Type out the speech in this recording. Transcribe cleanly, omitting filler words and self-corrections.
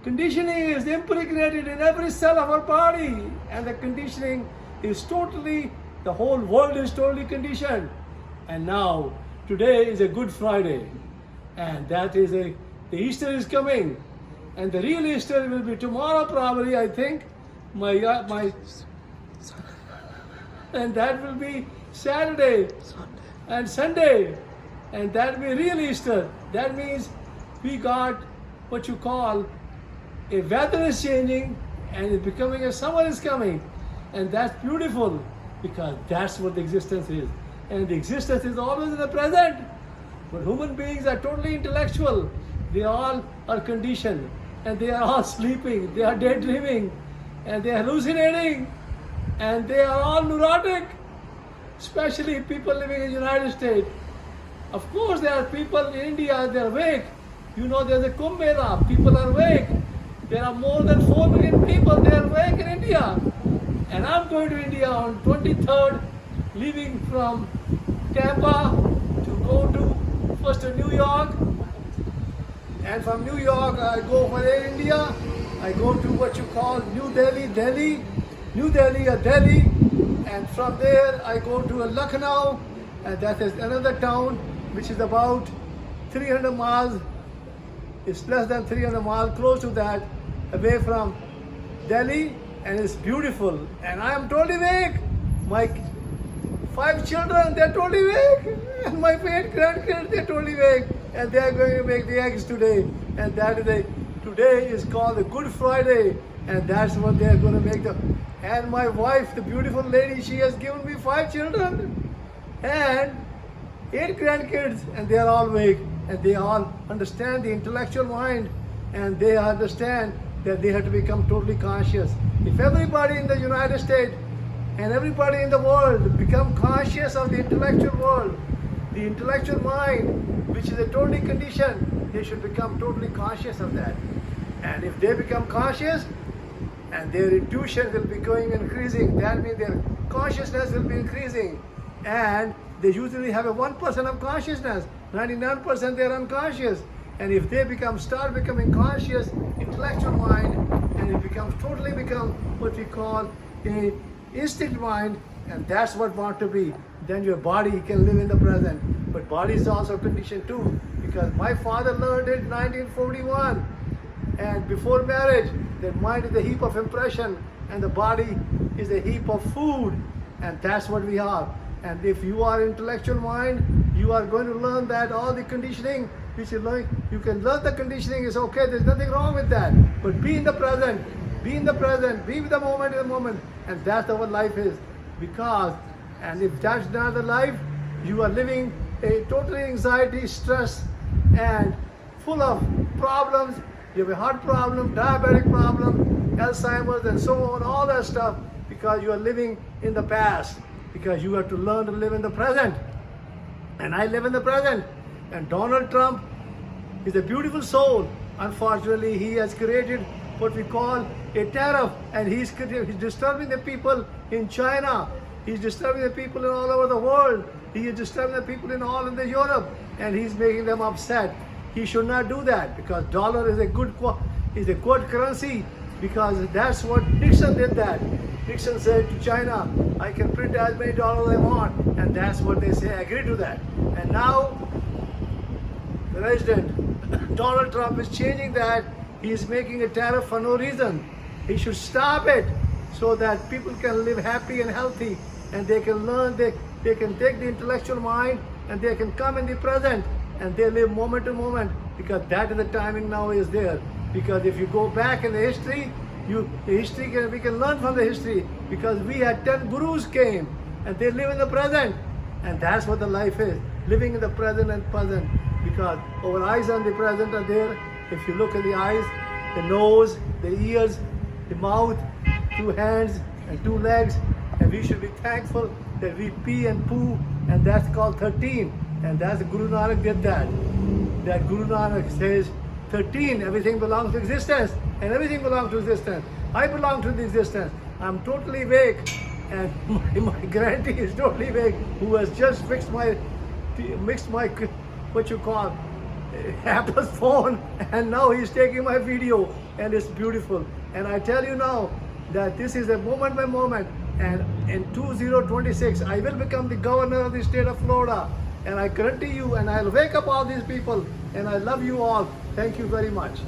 Conditioning is impregnated in every cell of our body, and the conditioning is totally, the whole world is totally conditioned. And now, today is a Good Friday, and that is the Easter is coming, and the real Easter will be tomorrow probably, I think. And that will be Saturday and Sunday, and that will be real Easter. That means we got what you call a weather is changing and it's becoming a summer is coming, and that's beautiful because that's what the existence is, and the existence is always in the present. But human beings are totally intellectual. They all are conditioned, and they are all sleeping, they are daydreaming, and they are hallucinating, and they are all neurotic, especially people living in the United States. Of course, there are people in India, they are awake. You know, there's a Kumbh Mela, people are awake. There are more than 4 million people, they are awake in India. And I'm going to India on 23rd, leaving from Tampa to go to first to New York. And from New York, I go for Air India. I go to what you call New Delhi, Delhi. And from there, I go to Lucknow, and that is another town which is about 300 miles. It's less than 300 miles, close to that, away from Delhi, and it's beautiful. And I am totally awake. My 5 children, they're totally awake. And my 8 grandkids, they're totally awake. And they are going to make the eggs today. And that is today is called the Good Friday. And that's what they are going to make. And my wife, the beautiful lady, she has given me 5 children and 8 grandkids, and they are all awake. And they all understand the intellectual mind, and they understand that they have to become totally conscious. If everybody in the United States and everybody in the world become conscious of the intellectual world, the intellectual mind, which is a totally conditioned, they should become totally conscious of that. And if they become conscious, and their intuition will be going increasing, that means their consciousness will be increasing. And they usually have a 1% of consciousness, 99% they are unconscious. And if they start becoming conscious, intellectual mind, and it totally become what we call a instinct mind, and that's what want to be, then your body can live in the present. But body is also conditioned too, because my father learned it in 1941. And before marriage, the mind is a heap of impression, and the body is a heap of food, and that's what we are. And if you are intellectual mind, you are going to learn that all the conditioning which you learn, you can learn the conditioning is okay, there's nothing wrong with that. But be in the present, be in the present, be with the moment, and that's what life is. Because, and if that's not the life, you are living a totally anxiety, stress, and full of problems. You have a heart problem, diabetic problem, Alzheimer's, and so on, all that stuff, because you are living in the past. Because you have to learn to live in the present. And I live in the present. And Donald Trump is a beautiful soul. Unfortunately, he has created what we call a tariff, and he's disturbing the people in China. He's disturbing the people in all over the world. He is disturbing the people in all in the Europe, and he's making them upset. He should not do that, because dollar is a good currency, because that's what Nixon did that. Nixon said to China, I can print as many dollars I want, and that's what they say, I agree to that. And now, the President, Donald Trump is changing that. He is making a tariff for no reason. He should stop it so that people can live happy and healthy, and they can learn, they can take the intellectual mind, and they can come in the present, and they live moment to moment, because that is the timing now is there. Because if you go back in the history, we can learn from the history, because we had 10 gurus came, and they live in the present, and that's what the life is, living in the present and present. Because our eyes on the present are there. If you look at the eyes, the nose, the ears, the mouth, 2 hands and 2 legs, and we should be thankful that we pee and poo, and that's called 13. And that's Guru Nanak did that. That Guru Nanak says 13, everything belongs to existence, and everything belongs to existence. I belong to the existence. I'm totally awake, and my granddie is totally awake, who has just mixed my what you call Apple's phone, and now he's taking my video, and it's beautiful. And I tell you now that this is a moment by moment, and in 2026 I will become the governor of the state of Florida, and I guarantee you, and I'll wake up all these people, and I love you all. Thank you very much.